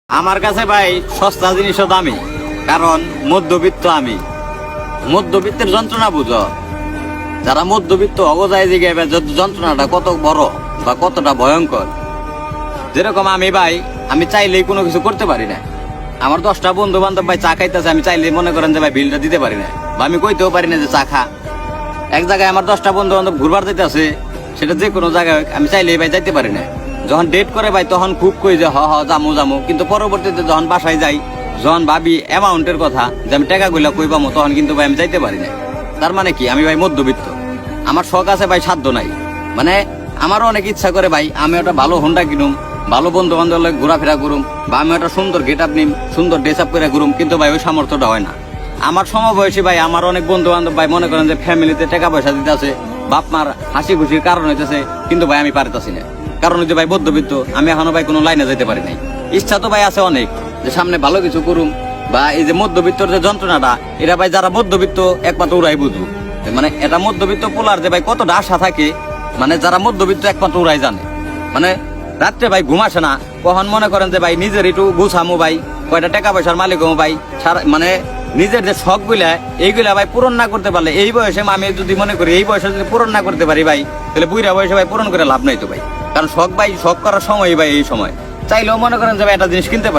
আমার কাছে ভাই সস্তা জিনিসও দামি, কারণ মধ্যবিত্ত আমি। মধ্যবিত্তের যন্ত্রণা বুঝো, যারা মধ্যবিত্ত অগজায় দিকে যন্ত্রণাটা কত বড় বা কতটা ভয়ঙ্কর। যেরকম আমি ভাই, আমি চাইলেই কোনো কিছু করতে পারি না। আমার 10টা বন্ধু বান্ধব ভাই চা খাইতেছে, আমি চাইলেই মনে করেন যে ভাই বিলটা দিতে পারি না, বা আমি কইতেও পারি না যে চা খা। এক জায়গায় আমার 10টা বন্ধু বান্ধব ঘুরবার যেতে আছে, সেটা যে কোনো জায়গায় আমি চাইলেই ভাই যাইতে পারি না। যখন ডেট করে ভাই তখন খুব কই যে জামু জামু, কিন্তু পরবর্তীতে যখন বাসায় যাই, যখন ভাবি অ্যামাউন্টের কথা যে আমি টাকা গুলা কই পাবো, তখন কিন্তু ভাই আমি যাইতে পারি না। তার মানে কি, আমি ভাই মধ্যবিত্ত। আমার শখ আছে ভাই, সাধ্য নাই। মানে আমারও অনেক ইচ্ছা করে ভাই আমি একটা ভালো হোন্ডা কিনুম, ভালো বন্ধু বান্ধব ঘোরাফেরা করুম, বা আমি একটা সুন্দর গেট আপ নিম, সুন্দর ড্রেস আপ করে ঘুরুম, কিন্তু ভাই ওই সামর্থ্যটা হয় না। আমার সমবয়সী ভাই, আমার অনেক বন্ধু বান্ধব ভাই মনে করেন যে ফ্যামিলিতে টাকা পয়সা দিতে আছে, বাপ মার হাসি খুশির কারণ হইতেছে, কিন্তু ভাই আমি পারতেছি না। কারণ হচ্ছে ভাই মধ্যবিত্ত, আমি এখনো ভাই কোনো লাইনে যেতে পারি নাই। ইচ্ছা তো ভাই আছে অনেক, যে সামনে ভালো কিছু করুম, বা এই যে মধ্যবিত্তর যে যন্ত্রণাটা, এটা ভাই যারা মধ্যবিত্ত একমাত্র ওরাই বুঝবো। মানে এটা মধ্যবিত্ত পোলার যে ভাই কতটা আশা থাকে, মানে যারা মধ্যবিত্ত একমাত্র ওরাই জানে। মানে রাত্রে ভাই ঘুম আসে না, কখন মনে করেন যে ভাই নিজের একটু গুছামো ভাই, কয়টা টাকা পয়সার মালিক হবো ভাই, মানে নিজের যে শখ গুলা এইগুলা ভাই পূরণ না করতে পারলে, এই বয়সে আমি যদি মনে করি এই বয়সে যদি পূরণ না করতে পারি ভাই, তাহলে বুড়া বয়সে ভাই পূরণ করে লাভ নাই তো ভাই। কারণ শখ ভাই, শখ করার সময় ভাই এই সময়, চাইলেও মনে করেন যে ভাই একটা জিনিস কিনতে পারি।